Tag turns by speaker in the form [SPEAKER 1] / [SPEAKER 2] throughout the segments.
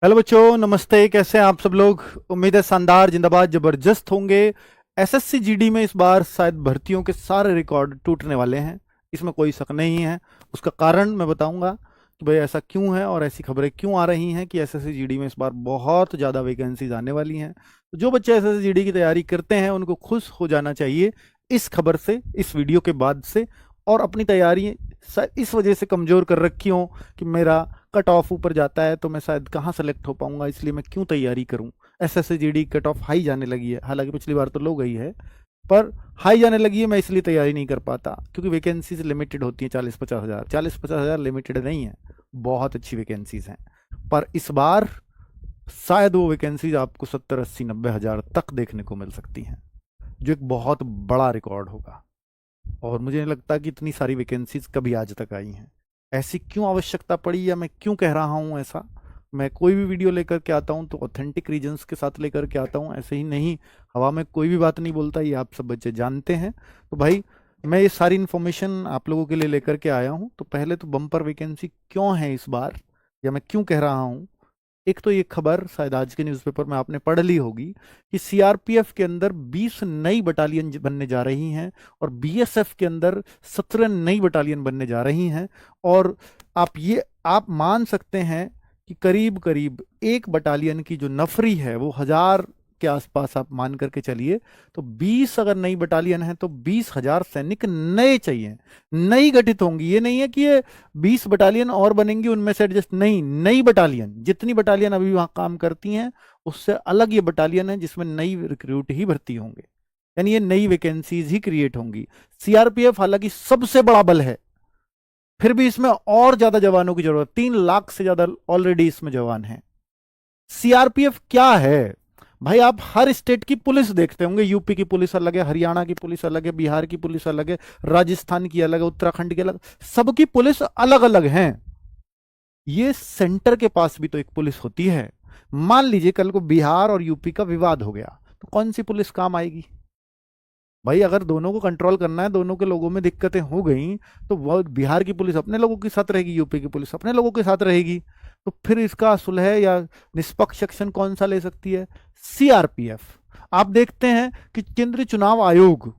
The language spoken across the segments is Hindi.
[SPEAKER 1] हेलो बच्चों, नमस्ते। कैसे हैं आप सब लोग? उम्मीद है शानदार, जिंदाबाद, जबरदस्त होंगे। एसएससी जीडी में इस बार शायद भर्तियों के सारे रिकॉर्ड टूटने वाले हैं। इसमें कोई शक नहीं है। उसका कारण मैं बताऊंगा कि भाई ऐसा क्यों है और ऐसी खबरें क्यों आ रही हैं कि एसएससी जीडी में इस बार बहुत ज़्यादा वैकेंसीज आने वाली हैं। तो जो बच्चे एसएससी जीडी की तैयारी करते हैं उनको खुश हो जाना चाहिए इस खबर से, इस वीडियो के बाद से। और अपनी तैयारी इस वजह से कमज़ोर कर रखी हो कि मेरा कट ऑफ ऊपर जाता है तो मैं शायद कहाँ सेलेक्ट हो पाऊंगा, इसलिए मैं क्यों तैयारी करूं। SSC GD cut off high जाने लगी है, हालांकि पिछली बार तो लो गई है, पर हाई जाने लगी है। मैं इसलिए तैयारी नहीं कर पाता क्योंकि वैकेंसीज लिमिटेड होती हैं। 40-50 हज़ार, 40-50 हज़ार लिमिटेड नहीं है, बहुत अच्छी वैकेंसीज हैं। पर इस बार शायद वो वैकेंसीज आपको 70-80-90 हज़ार तक देखने को मिल सकती हैं, जो एक बहुत बड़ा रिकॉर्ड होगा। और मुझे नहीं लगता कि इतनी सारी वैकेंसीज कभी आज तक आई हैं। ऐसी क्यों आवश्यकता पड़ी, या मैं क्यों कह रहा हूँ ऐसा? मैं कोई भी वीडियो लेकर के आता हूँ तो ऑथेंटिक रीजंस के साथ लेकर के आता हूँ, ऐसे ही नहीं हवा में कोई भी बात नहीं बोलता, ये आप सब बच्चे जानते हैं। तो भाई मैं ये सारी इन्फॉर्मेशन आप लोगों के लिए लेकर के आया हूँ। तो पहले तो बम्पर वैकेंसी क्यों है इस बार, या मैं क्यों कह रहा हूँ। एक तो ये खबर शायद आज के न्यूज़पेपर में आपने पढ़ ली होगी कि सीआरपीएफ के अंदर 20 नई बटालियन बनने जा रही हैं और बीएसएफ के अंदर 17 नई बटालियन बनने जा रही हैं। और आप मान सकते हैं कि करीब करीब एक बटालियन की जो नफरी है वो 1000 के आसपास आप मान करके चलिए। तो 20 अगर नई बटालियन है तो 20,000 सैनिक नए चाहिए, नई गठित होंगी। ये नहीं है कि ये 20 बटालियन और बनेंगी उनमें से एडजस्ट, नहीं, नई बटालियन। जितनी बटालियन अभी वहां काम करती हैं उससे अलग ये बटालियन है जिसमें नई रिक्रूट ही भर्ती होंगे, यानी ये नई वैकेंसीज ही क्रिएट होंगी। सीआरपीएफ हालांकि सबसे बड़ा बल है, फिर भी इसमें और ज्यादा जवानों की जरूरत। 3 लाख से ज्यादा ऑलरेडी इसमें जवान हैं। सीआरपीएफ क्या है भाई? आप हर स्टेट की पुलिस देखते होंगे, यूपी की पुलिस अलग है, हरियाणा की पुलिस अलग है, बिहार की पुलिस अलग है, राजस्थान की अलग है, उत्तराखंड की अलग, सबकी पुलिस अलग अलग हैं। ये सेंटर के पास भी तो एक पुलिस होती है। मान लीजिए कल को बिहार और यूपी का विवाद हो गया तो कौन सी पुलिस काम आएगी? भाई अगर दोनों को कंट्रोल करना है, दोनों के लोगों में दिक्कतें हो गई, तो वो बिहार की पुलिस अपने लोगों के साथ रहेगी, यूपी की पुलिस अपने लोगों के साथ रहेगी। तो फिर इसका सुलह या निष्पक्ष एक्शन कौन सा ले सकती है? सीआरपीएफ। आप देखते हैं कि केंद्रीय चुनाव आयोग,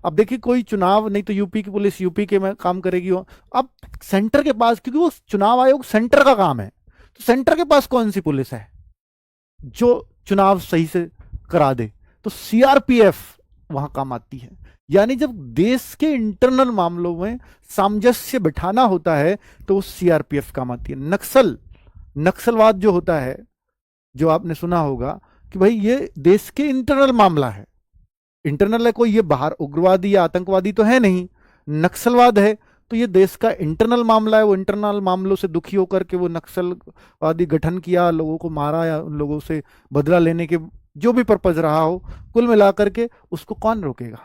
[SPEAKER 1] अब देखिए कोई चुनाव नहीं तो यूपी की पुलिस यूपी के में काम करेगी। अब सेंटर के पास, क्योंकि वो चुनाव आयोग सेंटर का काम है, तो सेंटर के पास कौन सी पुलिस है जो चुनाव सही से करा दे? तो सीआरपीएफ वहां काम आती है। यानी जब देश के इंटरनल मामलों में सामंजस्य बिठाना होता है तो सीआरपीएफ काम आती है। नक्सलवाद जो होता है, जो आपने सुना होगा कि भाई ये देश के इंटरनल मामला है। इंटरनल है, कोई ये बाहर उग्रवादी या आतंकवादी तो है नहीं, नक्सलवाद है। तो ये देश का इंटरनल मामला है। वो इंटरनल मामलों से दुखी होकर के वो नक्सलवादी गठन किया, लोगों को मारा, या उन लोगों से बदला लेने के जो भी पर्पज रहा हो, कुल मिलाकर के उसको कौन रोकेगा?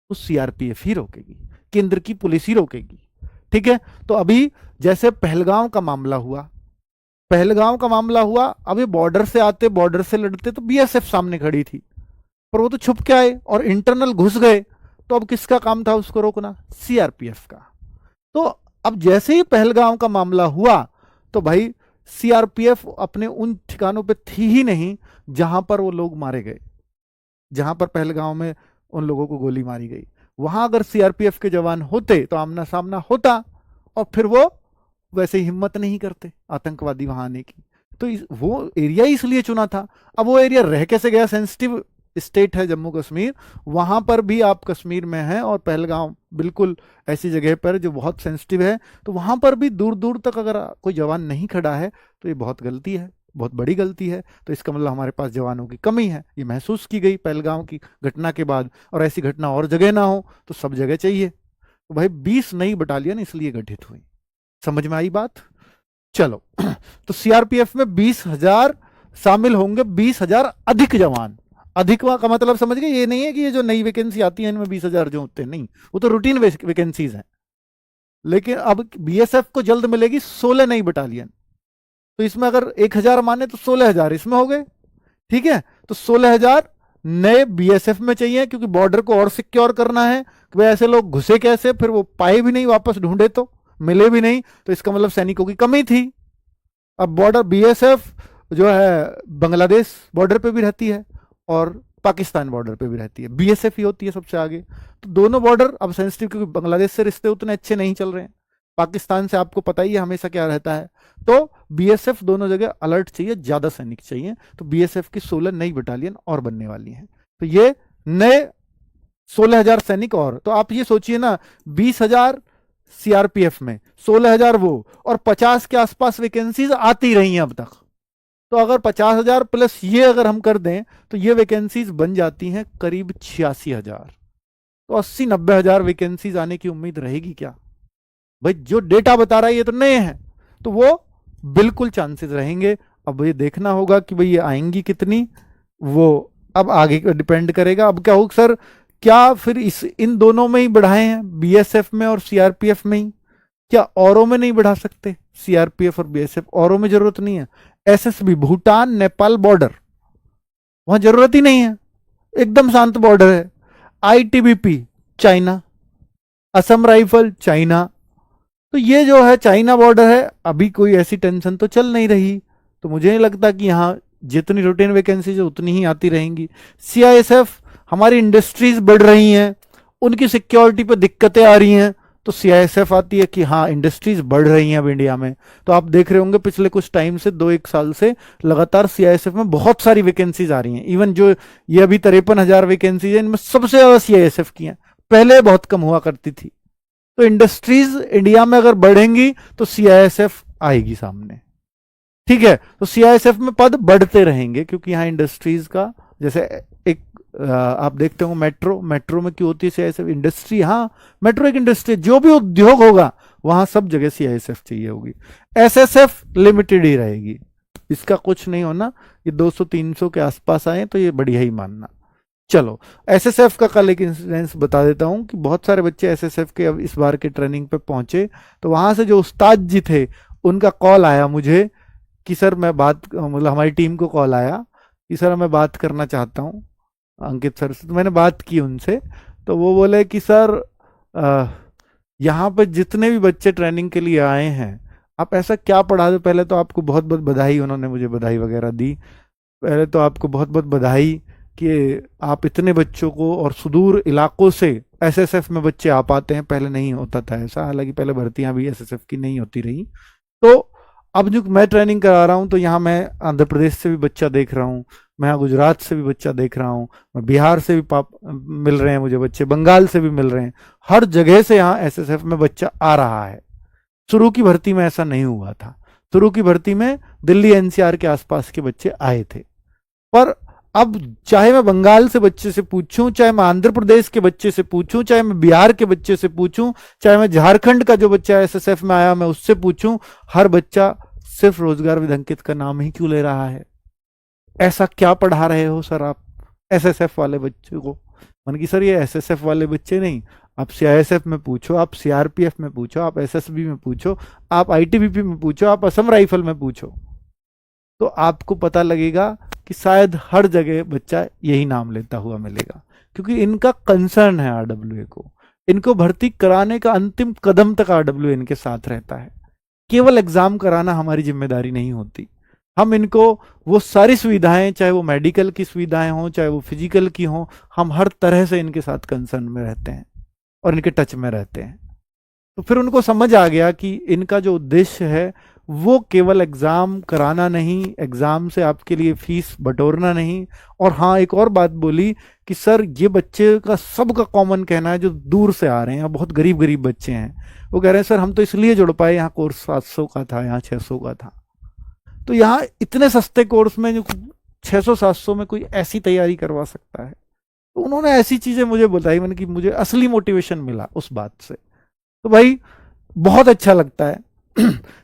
[SPEAKER 1] तो सीआरपीएफ ही रोकेगी, केंद्र की पुलिस ही रोकेगी। ठीक है। तो अभी जैसे पहलगांव का मामला हुआ, अभी बॉर्डर से आते, बॉर्डर से लड़ते तो बीएसएफ सामने खड़ी थी, पर वो तो छुप के आए और इंटरनल घुस गए। तो अब किसका काम था उसको रोकना? सीआरपीएफ का। तो अब जैसे ही पहलगांव का मामला हुआ तो भाई सीआरपीएफ अपने उन ठिकानों पे थी ही नहीं जहां पर वो लोग मारे गए, जहां पर पहलगांव में उन लोगों को गोली मारी गई। वहां अगर सीआरपीएफ के जवान होते तो आमना सामना होता, और फिर वो वैसे ही हिम्मत नहीं करते आतंकवादी वहां आने की। तो वो एरिया ही इसलिए चुना था। अब वो एरिया रह कैसे गया? सेंसिटिव स्टेट है जम्मू कश्मीर, वहां पर भी आप कश्मीर में हैं और पहलगांव बिल्कुल ऐसी जगह पर जो बहुत सेंसिटिव है, तो वहां पर भी दूर दूर तक अगर कोई जवान नहीं खड़ा है तो ये बहुत गलती है, बहुत बड़ी गलती है। तो इसका मतलब हमारे पास जवानों की कमी है, ये महसूस की गई पहलगांव की घटना के बाद। और ऐसी घटना और जगह ना हो तो सब जगह चाहिए। तो भाई 20 नई बटालियन इसलिए गठित हुई। समझ में आई बात? चलो तो सीआरपीएफ में 20,000 शामिल होंगे, 20,000 अधिक जवान। अधिक का मतलब समझ गए? ये नहीं है कि ये जो नई वैकेंसी आती है इनमें 20,000 जो होते हैं, नहीं, वो तो रूटीन वैकेंसीज हैं। लेकिन अब बीएसएफ को जल्द मिलेगी 16 नई बटालियन। तो इसमें अगर 1,000 माने तो 16,000 इसमें हो गए। ठीक है। तो 16,000 नए बीएसएफ में चाहिए, क्योंकि बॉर्डर को और सिक्योर करना है। कि ऐसे लोग घुसे कैसे, फिर वो पाए भी नहीं, वापस ढूंढे तो मिले भी नहीं, तो इसका मतलब सैनिकों की कमी थी। अब बॉर्डर बीएसएफ जो है बांग्लादेश बॉर्डर पे भी रहती है और पाकिस्तान बॉर्डर पे भी रहती है, बीएसएफ ही होती है सबसे आगे। तो दोनों बॉर्डर अब सेंसिटिव, क्योंकि बांग्लादेश से रिश्ते उतने अच्छे नहीं चल रहे हैं, पाकिस्तान से आपको पता ही है हमेशा क्या रहता है। तो बीएसएफ दोनों जगह अलर्ट चाहिए, ज्यादा सैनिक चाहिए। तो बीएसएफ की 16 नई बटालियन और बनने वाली हैं। तो ये नए 16,000 सैनिक और, तो आप ये सोचिए ना, 20,000 सीआरपीएफ में, 16,000 वो, और 50 के आसपास वैकेंसीज आती रही हैं अब तक। तो अगर 50,000 प्लस ये अगर हम कर दें तो ये वैकेंसीज बन जाती हैं करीब 86,000। तो 80-90,000 वैकेंसीज आने की उम्मीद रहेगी क्या भाई? जो डेटा बता रहा है ये तो नए हैं, तो वो बिल्कुल चांसेस रहेंगे। अब ये देखना होगा कि भाई ये आएंगी कितनी, वो अब आगे डिपेंड करेगा। अब क्या होगा सर, क्या फिर इन दोनों में ही बढ़ाए हैं, बीएसएफ में और सीआरपीएफ में ही? क्या औरों में नहीं बढ़ा सकते? सीआरपीएफ और बीएसएफ औरों में जरूरत नहीं है? एसएसबी भूटान नेपाल बॉर्डर, वहां जरूरत ही नहीं है, एकदम शांत बॉर्डर है। ITBP China, Assam rifle China, तो ये जो है चाइना बॉर्डर है, अभी कोई ऐसी टेंशन तो चल नहीं रही। तो मुझे नहीं लगता कि यहाँ जितनी रूटीन वैकेंसीज है उतनी ही आती रहेंगी। सीआईएसएफ, हमारी इंडस्ट्रीज बढ़ रही हैं, उनकी सिक्योरिटी पे दिक्कतें आ रही हैं, तो सीआईएसएफ आती है कि हाँ इंडस्ट्रीज बढ़ रही हैं अब इंडिया में। तो आप देख रहे होंगे पिछले कुछ टाइम से, 2-1 साल से लगातार सीआईएसएफ में बहुत सारी वैकेंसीज आ रही हैं। इवन जो ये अभी 53,000 वैकेंसीज है, इनमें सबसे ज्यादा सीआईएसएफ की हैं, पहले बहुत कम हुआ करती थी। तो इंडस्ट्रीज इंडिया में अगर बढ़ेंगी तो सीआईएसएफ आएगी सामने, ठीक है। तो सीआईएसएफ में पद बढ़ते रहेंगे क्योंकि यहाँ इंडस्ट्रीज का, जैसे एक आप देखते हो मेट्रो, मेट्रो में क्यों होती है सीआईएसएफ? इंडस्ट्री, हाँ मेट्रो एक इंडस्ट्री, जो भी उद्योग होगा वहां सब जगह सीआईएसएफ चाहिए होगी। एसएसएफ लिमिटेड ही रहेगी, इसका कुछ नहीं होना। ये 200-300 के आसपास आए तो ये बढ़िया ही मानना। चलो एसएसएफ का कल एक इंसिडेंस बता देता हूं कि बहुत सारे बच्चे एसएसएफ के अब इस बार के ट्रेनिंग पे पहुंचे, तो वहां से जो उस्ताद जी थे उनका कॉल आया मुझे कि सर मैं बात, मतलब हमारी टीम को कॉल आया कि सर मैं बात करना चाहता हूं अंकित सर से। तो मैंने बात की उनसे, तो वो बोले कि सर यहाँ पर जितने भी बच्चे ट्रेनिंग के लिए आए हैं आप ऐसा क्या पढ़ा दो। पहले तो आपको बहुत बहुत बधाई, उन्होंने मुझे बधाई वगैरह दी। पहले तो आपको बहुत बहुत बधाई कि आप इतने बच्चों को, और सुदूर इलाकों से एसएसएफ में बच्चे आ पाते हैं, पहले नहीं होता था ऐसा, हालांकि पहले भर्तियां भी एसएसएफ की नहीं होती रही। तो अब जो मैं ट्रेनिंग करा रहा हूं तो यहाँ मैं आंध्र प्रदेश से भी बच्चा देख रहा हूँ, मैं यहाँ गुजरात से भी बच्चा देख रहा हूँ, मैं बिहार से भी मिल रहे हैं मुझे बच्चे, बंगाल से भी मिल रहे हैं, हर जगह से यहाँ एसएसएफ में बच्चा आ रहा है। शुरू की भर्ती में ऐसा नहीं हुआ था, शुरू की भर्ती में दिल्ली एनसीआर के आसपास के बच्चे आए थे। पर अब चाहे मैं बंगाल से बच्चे से पूछूं, चाहे मैं आंध्र प्रदेश के बच्चे से पूछूं, चाहे मैं बिहार के बच्चे से पूछूं, चाहे मैं झारखंड का जो बच्चा एसएसएफ में आया मैं उससे पूछूं, हर बच्चा सिर्फ रोजगार विद अंकित का नाम ही क्यों ले रहा है? ऐसा क्या पढ़ा रहे हो सर आप एसएसएफ वाले बच्चे को? मन की सर ये एसएसएफ वाले बच्चे नहीं, आप सीआईएसएफ में पूछो, आप सीआरपीएफ में पूछो, आप एसएसबी में पूछो, आप आईटीबीपी में पूछो, आप असम राइफल में पूछो, तो आपको पता लगेगा कि शायद हर जगह बच्चा यही नाम लेता हुआ मिलेगा। क्योंकि इनका कंसर्न है आरडब्ल्यूए को, इनको भर्ती कराने का अंतिम कदम तक आरडब्ल्यूए इनके साथ रहता है। केवल एग्जाम कराना हमारी जिम्मेदारी नहीं होती, हम इनको वो सारी सुविधाएं, चाहे वो मेडिकल की सुविधाएं हों, चाहे वो फिजिकल की हों, हम हर तरह से इनके साथ कंसर्न में रहते हैं और इनके टच में रहते हैं। तो फिर उनको समझ आ गया कि इनका जो उद्देश्य है वो केवल एग्जाम कराना नहीं, एग्जाम से आपके लिए फीस बटोरना नहीं। और हाँ एक और बात बोली कि सर ये बच्चे का सबका कॉमन कहना है जो दूर से आ रहे हैं, बहुत गरीब गरीब बच्चे हैं, वो कह रहे हैं सर हम तो इसलिए जुड़ पाए, यहाँ कोर्स 700 का था, यहाँ 600 का था। तो यहाँ इतने सस्ते कोर्स में जो 600-700 में कोई ऐसी तैयारी करवा सकता है? तो उन्होंने ऐसी चीजें मुझे बताई, मैंने कि मुझे असली मोटिवेशन मिला उस बात से। तो भाई बहुत अच्छा लगता है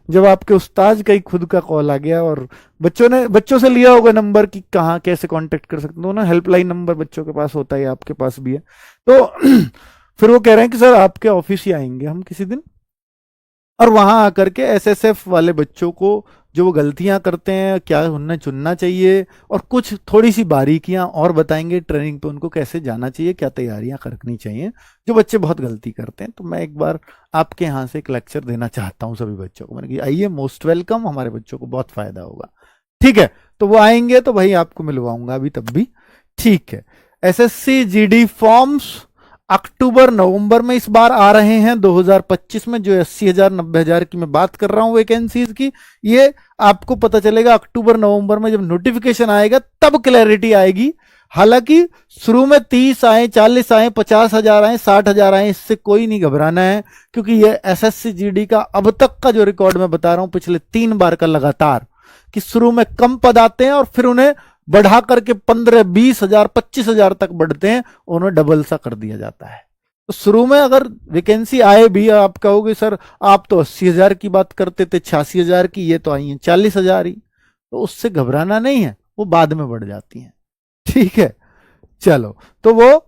[SPEAKER 1] जब आपके उस्ताद का ही खुद का कॉल आ गया और बच्चों से लिया होगा नंबर कि कहाँ कैसे कांटेक्ट कर सकते हो ना, हेल्पलाइन नंबर बच्चों के पास होता है, आपके पास भी है। तो फिर वो कह रहे हैं कि सर आपके ऑफिस ही आएंगे हम किसी दिन, और वहां आकर के एसएसएफ वाले बच्चों को जो वो गलतियां करते हैं क्या उन्हें चुनना चाहिए, और कुछ थोड़ी सी बारीकियां और बताएंगे ट्रेनिंग पे उनको कैसे जाना चाहिए, क्या तैयारियां करनी चाहिए जो बच्चे बहुत गलती करते हैं। तो मैं एक बार आपके यहाँ से एक लेक्चर देना चाहता हूँ सभी बच्चों को। मैंने कहा आइए, मोस्ट वेलकम, हमारे बच्चों को बहुत फायदा होगा। ठीक है, तो वो आएंगे तो भाई आपको मिलवाऊंगा अभी तब भी। ठीक है, एसएससी जीडी फॉर्म्स अक्टूबर नवंबर में इस बार आ रहे हैं 2025 में। जो 80,000 90,000 की मैं बात कर रहा हूं वैकेंसीज की, ये आपको पता चलेगा अक्टूबर नवंबर में, जब नोटिफिकेशन आएगा तब क्लैरिटी आएगी। हालांकि शुरू में 30 आए, 40 आए, 50,000 आए, 60,000 आए, इससे कोई नहीं घबराना है, क्योंकि ये एसएससी जीडी का अब तक का जो रिकॉर्ड मैं बता रहा हूं पिछले 3 बार का लगातार, कि शुरू में कम पद आते हैं और फिर उन्हें बढ़ा करके 15, 20,000, 25,000 तक बढ़ते हैं, उन्हें डबल सा कर दिया जाता है। तो शुरू में अगर वैकेंसी आए भी, आप कहोगे सर आप तो 80,000 की बात करते थे, 86,000 की, ये तो आई है 40,000 ही, तो उससे घबराना नहीं है, वो बाद में बढ़ जाती हैं। ठीक है, चलो, तो वो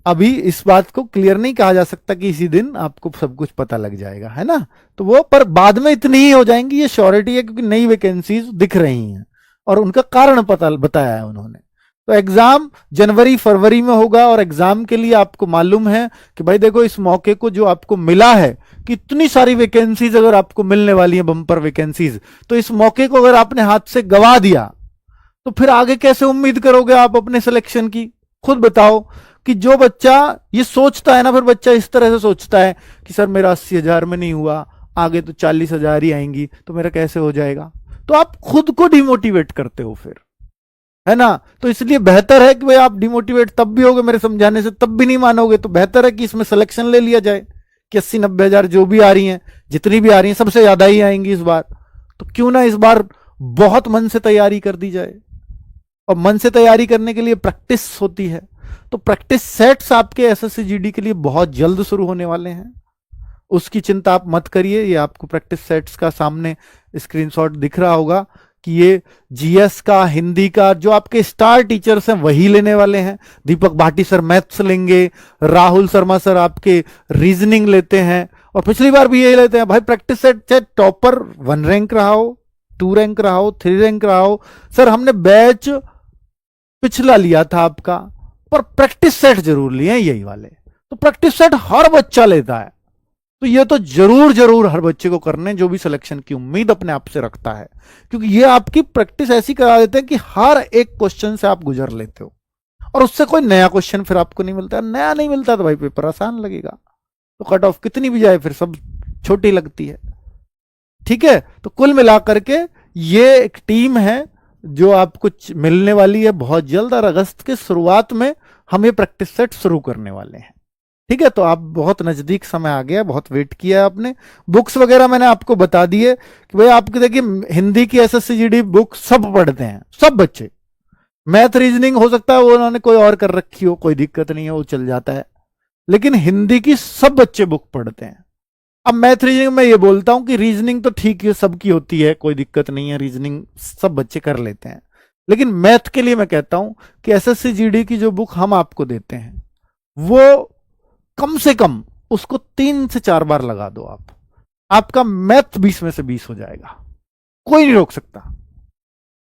[SPEAKER 1] अभी इस बात को क्लियर नहीं कहा जा सकता कि इसी दिन आपको सब कुछ पता लग जाएगा, है ना। तो वो पर बाद में इतनी ही हो जाएंगी, ये श्योरिटी है, क्योंकि नई वैकेंसीज दिख रही हैं और उनका कारण पता बताया है उन्होंने। तो एग्जाम जनवरी फरवरी में होगा, और एग्जाम के लिए आपको मालूम है कि भाई देखो, इस मौके को जो आपको मिला है कि इतनी सारी वैकेंसीज अगर आपको मिलने वाली है, बम्पर वैकेंसीज, तो इस मौके को अगर आपने हाथ से गवा दिया तो फिर आगे कैसे उम्मीद करोगे आप अपने सिलेक्शन की। खुद बताओ कि जो बच्चा ये सोचता है ना, फिर बच्चा इस तरह से सोचता है कि सर मेरा 80,000 में नहीं हुआ, आगे तो 40,000 ही आएंगी, तो मेरा कैसे हो जाएगा। तो आप खुद को डिमोटिवेट करते हो फिर, है ना। तो इसलिए बेहतर है कि भाई आप डिमोटिवेट तब भी होगे मेरे समझाने से, तब भी नहीं मानोगे, तो बेहतर है कि इसमें सिलेक्शन ले लिया जाए कि 80-90,000 जो भी आ रही हैं, जितनी भी आ रही हैं, सबसे ज्यादा ही आएंगी इस बार, तो क्यों ना इस बार बहुत मन से तैयारी कर दी जाए। और मन से तैयारी करने के लिए प्रैक्टिस होती है, तो प्रैक्टिस सेट्स आपके एसएससी जीडी के लिए बहुत जल्द शुरू होने वाले हैं, उसकी चिंता आप मत करिए। ये आपको प्रैक्टिस सेट्स का सामने स्क्रीनशॉट दिख रहा होगा कि ये जीएस का, हिंदी का, जो आपके स्टार टीचर्स हैं वही लेने वाले हैं। दीपक भाटी सर मैथ्स लेंगे, राहुल शर्मा सर आपके रीजनिंग लेते हैं, और पिछली बार भी यही लेते हैं। भाई प्रैक्टिस सेट चाहे टॉपर 1 रैंक रहा हो, 2 रैंक रहा हो, 3 रैंक रहा हो, सर हमने बैच पिछला लिया था आपका, पर प्रैक्टिस सेट जरूर लिए हैं यही वाले। तो प्रैक्टिस सेट हर बच्चा लेता है, तो ये तो जरूर जरूर हर बच्चे को करने, जो भी सिलेक्शन की उम्मीद अपने आप से रखता है, क्योंकि ये आपकी प्रैक्टिस ऐसी करा देते हैं कि हर एक क्वेश्चन से आप गुजर लेते हो, और उससे कोई नया क्वेश्चन फिर आपको नहीं मिलता। नया नहीं मिलता तो भाई पेपर आसान लगेगा, तो कट ऑफ कितनी भी जाए फिर सब छोटी लगती है। ठीक है, तो कुल मिलाकर के ये एक टीम है जो आपको मिलने वाली है बहुत जल्द, और अगस्त के शुरुआत में हम ये प्रैक्टिस सेट शुरू करने वाले हैं। ठीक है, तो आप बहुत नजदीक समय आ गया, बहुत वेट किया आपने। बुक्स वगैरह मैंने आपको बता दिए कि भाई आपके देखिए हिंदी की एसएससी जीडी बुक सब पढ़ते हैं, सब बच्चे। मैथ रीजनिंग हो सकता है वो उन्होंने कोई और कर रखी हो, कोई दिक्कत नहीं है, वो चल जाता है, लेकिन हिंदी की सब बच्चे बुक पढ़ते हैं। अब मैथ रीजनिंग में ये बोलता हूं कि रीजनिंग तो ठीक है सबकी होती है, कोई दिक्कत नहीं है, रीजनिंग सब बच्चे कर लेते हैं, लेकिन मैथ के लिए मैं कहता हूं कि एसएससी जीडी की जो बुक हम आपको देते हैं वो कम से कम उसको 3 से 4 बार लगा दो आप, आपका मैथ 20 में से 20 हो जाएगा, कोई नहीं रोक सकता।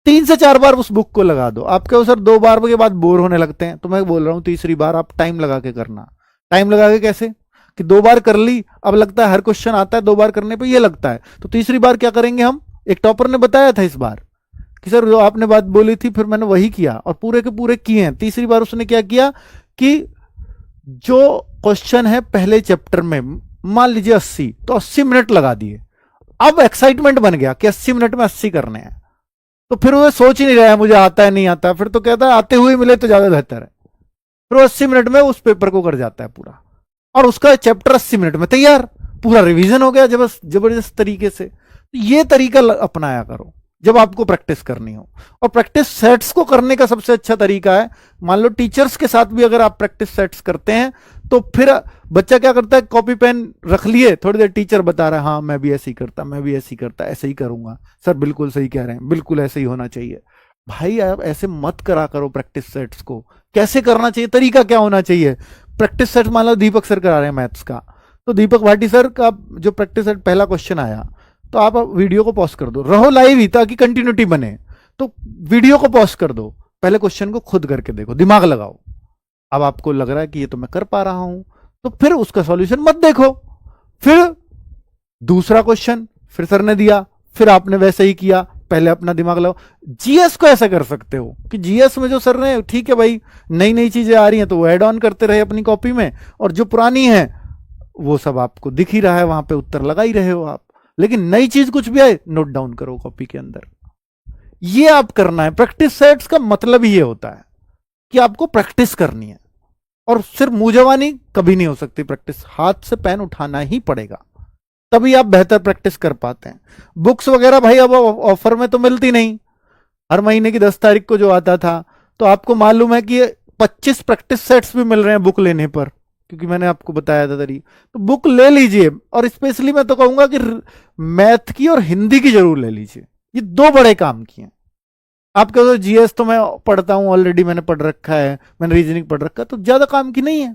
[SPEAKER 1] 3 से 4 बार उस बुक को लगा दो। आप कहो सर 2 बार के बाद बोर होने लगते हैं, तो मैं बोल रहा हूं तीसरी बार आप टाइम लगा के करना। टाइम लगा के कैसे कि 2 बार कर ली, अब लगता है हर क्वेश्चन आता है 2 बार करने पे ये लगता है, तो तीसरी बार क्या करेंगे हम, एक टॉपर ने बताया था इस बार कि सर जो आपने बात बोली थी फिर मैंने वही किया और पूरे के पूरे किए हैं। तीसरी बार उसने क्या किया कि जो क्वेश्चन है पहले चैप्टर में मान लीजिए 80, तो 80 मिनट लगा दिए। अब एक्साइटमेंट बन गया कि 80 मिनट में 80 करने हैं, तो फिर वो सोच ही नहीं रहा है मुझे आता है नहीं आता, फिर तो कहता है आते हुए मिले तो ज्यादा बेहतर है। फिर वो 80 मिनट में उस पेपर को कर जाता है पूरा, और उसका चैप्टर 80 मिनट में तैयार, पूरा रिवीजन हो गया जबरदस्त तरीके से। तो ये तरीका अपनाया करो जब आपको प्रैक्टिस करनी हो। और प्रैक्टिस सेट्स को करने का सबसे अच्छा तरीका है, मान लो टीचर्स के साथ भी अगर आप प्रैक्टिस सेट्स करते हैं तो फिर बच्चा क्या करता है, कॉपी पेन रख लिए, थोड़ी देर टीचर बता रहा है हाँ मैं भी ऐसे ही करता, मैं भी ऐसे ही करता, ऐसे ही करूंगा सर, बिल्कुल सही कह रहे हैं, बिल्कुल ऐसे ही होना चाहिए। भाई आप ऐसे मत करा करो प्रैक्टिस सेट्स को। कैसे करना चाहिए, तरीका क्या होना चाहिए। प्रैक्टिस सेट मान लो दीपक सर करा रहे हैं मैथ्स का, तो दीपक भाटी सर का जो प्रैक्टिस सेट पहला क्वेश्चन आया, तो आप वीडियो को पॉज कर दो, रहो लाइव ही ताकि कंटिन्यूटी बने। तो वीडियो को पॉज कर दो, पहले क्वेश्चन को खुद करके देखो, दिमाग लगाओ। अब आपको लग रहा है कि ये तो मैं कर पा रहा हूं, तो फिर उसका सॉल्यूशन मत देखो। फिर दूसरा क्वेश्चन फिर सर ने दिया, फिर आपने वैसे ही किया, पहले अपना दिमाग लगाओ। जीएस को ऐसा कर सकते हो कि जीएस में जो सर ने, ठीक है भाई, नई नई चीजें आ रही हैं तो वो ऐड ऑन करते रहे अपनी कॉपी में, और जो पुरानी है वो सब आपको दिख ही रहा है, वहां पे उत्तर लगा ही रहे हो आप। लेकिन नई चीज कुछ भी आए, नोट डाउन करो कॉपी के अंदर। ये आप करना है। प्रैक्टिस सेट्स का मतलब ही ये होता है कि आपको प्रैक्टिस करनी है, और सिर्फ मुंह जवानी कभी नहीं हो सकती। प्रैक्टिस, हाथ से पेन उठाना ही पड़ेगा, तभी आप बेहतर प्रैक्टिस कर पाते हैं। बुक्स वगैरह भाई अब ऑफर में तो मिलती नहीं। हर महीने की 10 तारीख को जो आता था, तो आपको मालूम है कि 25 प्रैक्टिस सेट्स भी मिल रहे हैं बुक लेने पर, क्योंकि मैंने आपको बताया था तरी। तो बुक ले लीजिए, और स्पेशली मैं तो कहूंगा कि मैथ की और हिंदी की जरूर ले लीजिए। ये दो बड़े काम किए हैं। आप कहो जीएस तो मैं पढ़ता हूं ऑलरेडी, मैंने पढ़ रखा है, मैंने रीजनिंग पढ़ रखा है, तो ज्यादा काम की नहीं है।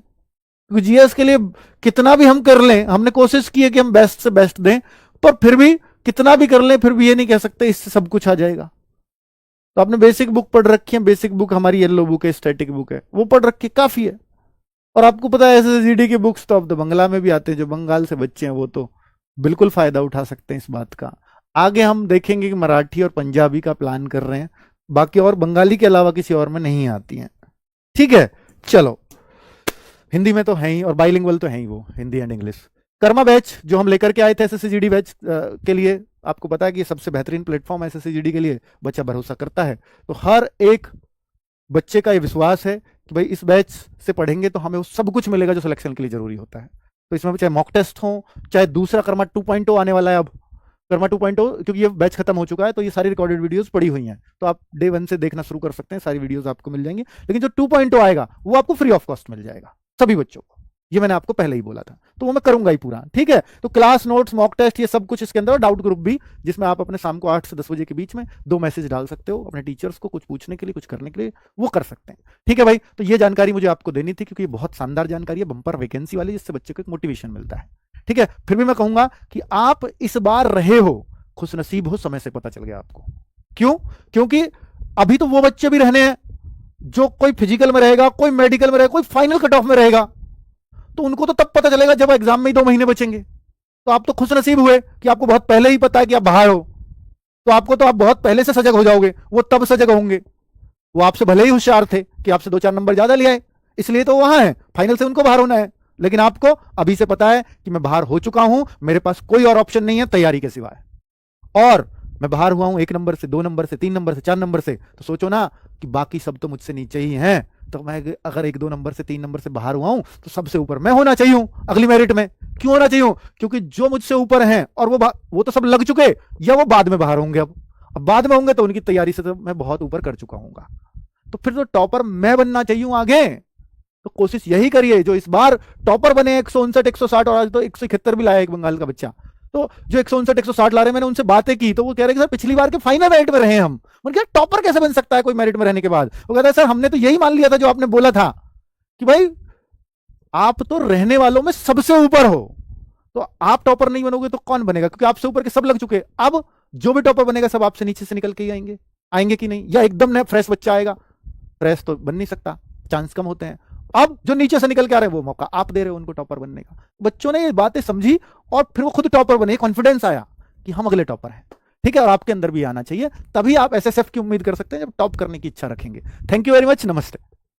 [SPEAKER 1] क्योंकि जीएस के लिए कितना भी हम कर लें, हमने कोशिश की है कि हम बेस्ट से बेस्ट दें, पर फिर भी कितना भी कर लें, फिर भी ये नहीं कह सकते इससे सब कुछ आ जाएगा। तो आपने बेसिक बुक पढ़ रखी है, बेसिक बुक हमारी येलो बुक है, स्टैटिक बुक है, वो पढ़ रखी काफी है। और आपको पता है एसएसजीडी की बुक्स तो अब तो बंगला में भी आते हैं, जो बंगाल से बच्चे हैं वो तो बिल्कुल फायदा उठा सकते हैं इस बात का। आगे हम देखेंगे कि मराठी और पंजाबी का प्लान कर रहे हैं, बाकी और बंगाली के अलावा किसी और में नहीं आती हैं। ठीक है, चलो, हिंदी में तो है ही, और बाइलिंगुअल तो है ही वो, Hindi and English. Karma batch जो हम लेकर के आए थे एसएससीजीडी बैच के लिए, आपको पता है कि सबसे बेहतरीन प्लेटफॉर्म एसएससीजीडी के लिए, बच्चा भरोसा करता है। तो हर एक बच्चे का ये विश्वास है कि भाई इस बैच से पढ़ेंगे तो हमें वो सब कुछ मिलेगा जो सिलेक्शन के लिए जरूरी होता है। तो इसमें चाहे मॉक टेस्ट हो, चाहे दूसरा कर्मा 2.0 आने वाला है, अब कर्मा 2.0, क्योंकि ये बैच खत्म हो चुका है, तो ये सारी रिकॉर्डेड वीडियोस पड़ी हुई हैं, तो आप डे 1 से देखना शुरू कर सकते हैं, सारी वीडियोस आपको मिल जाएंगी। लेकिन जो 2.0 आएगा वो आपको फ्री ऑफ कॉस्ट मिल जाएगा सभी बच्चों को, ये मैंने आपको पहले ही बोला था, तो वो मैं करूंगा ही पूरा। ठीक है, तो क्लास नोट्स, मॉक टेस्ट, ये सब कुछ इसके अंदर, डाउट ग्रुप भी, जिसमें आप अपने शाम को 8 से 10 बजे के बीच में 2 मैसेज डाल सकते हो अपने टीचर्स को, कुछ पूछने के लिए, कुछ करने के लिए, वो कर सकते हैं। ठीक है भाई, तो ये जानकारी मुझे आपको देनी थी, क्योंकि ये बहुत शानदार जानकारी है, बंपर वैकेंसी वाली, जिससे बच्चे को एक मोटिवेशन मिलता है। ठीक है, फिर भी मैं कहूंगा कि आप इस बार रहे हो, खुश नसीब हो, समय से पता चल गया आपको। क्यों? क्योंकि अभी तो वो बच्चे भी रहने हैं जो कोई फिजिकल में रहेगा, कोई मेडिकल में रहेगा, कोई फाइनल कट ऑफ में रहेगा, तो उनको तो तब पता चलेगा जब एग्जाम में ही 2 महीने बचेंगे। तो आप तो खुश नसीब हुए कि आपको बहुत पहले ही पता है कि आप बाहर हो, तो आपको तो आप बहुत पहले से सजग हो जाओगे। वो तब सजग होंगे, वो आपसे भले ही होशियार थे कि आपसे 2-4 नंबर ज्यादा ले आए, इसलिए तो वहां है, फाइनल से उनको बाहर होना है। लेकिन आपको अभी से पता है कि मैं बाहर हो चुका हूं, मेरे पास कोई और ऑप्शन नहीं है तैयारी के सिवाय, और मैं बाहर हुआ हूं 1 नंबर से, 2 नंबर से, 3 नंबर से, 4 नंबर से। तो सोचो ना कि बाकी सब तो मुझसे नीचे ही हैं, तो मैं अगर 1-2 नंबर से, 3 नंबर से बाहर हुआ हूं, तो सबसे ऊपर मैं होना चाहिए अगली मेरिट में। क्यों होना चाहिए? क्योंकि जो मुझसे ऊपर हैं और वो तो सब लग चुके, या वो बाद में बाहर होंगे। अब बाद में होंगे तो उनकी तैयारी से तो मैं बहुत ऊपर कर चुका हूँ, तो फिर तो टॉपर मैं बनना चाहिए आगे। तो कोशिश यही करिए, जो इस बार टॉपर बने 159, 160, और आज तो 171 भी लाया एक बंगाल का बच्चा। तो जो 159, 160 ला रहे, मैंने उनसे बातें की, तो वो कह रहे कि सर पिछली बार के फाइनल मेरिट में रहे हम। मैंने कहा टॉपर कैसे बन सकता है कोई मेरिट में रहने के बाद? वो कहता है सर हमने तो यही मान लिया था जो आपने बोला था कि भाई आप तो रहने वालों में सबसे ऊपर हो, तो आप टॉपर नहीं बनोगे तो कौन बनेगा? क्योंकि आपसे ऊपर के सब लग चुके। अब जो भी टॉपर बनेगा सब आपसे नीचे से निकल के ही आएंगे कि नहीं? या एकदम नया फ्रेश बच्चा आएगा? फ्रेश तो बन नहीं सकता, चांस कम होते हैं। अब जो नीचे से निकल के आ रहे हैं वो मौका आप दे रहे हो उनको टॉपर बनने का। बच्चों ने ये बातें समझी और फिर वो खुद टॉपर बने, कॉन्फिडेंस आया कि हम अगले टॉपर हैं। ठीक है, और आपके अंदर भी आना चाहिए, तभी आप एसएसएफ की उम्मीद कर सकते हैं जब टॉप करने की इच्छा रखेंगे। थैंक यू वेरी मच, नमस्ते।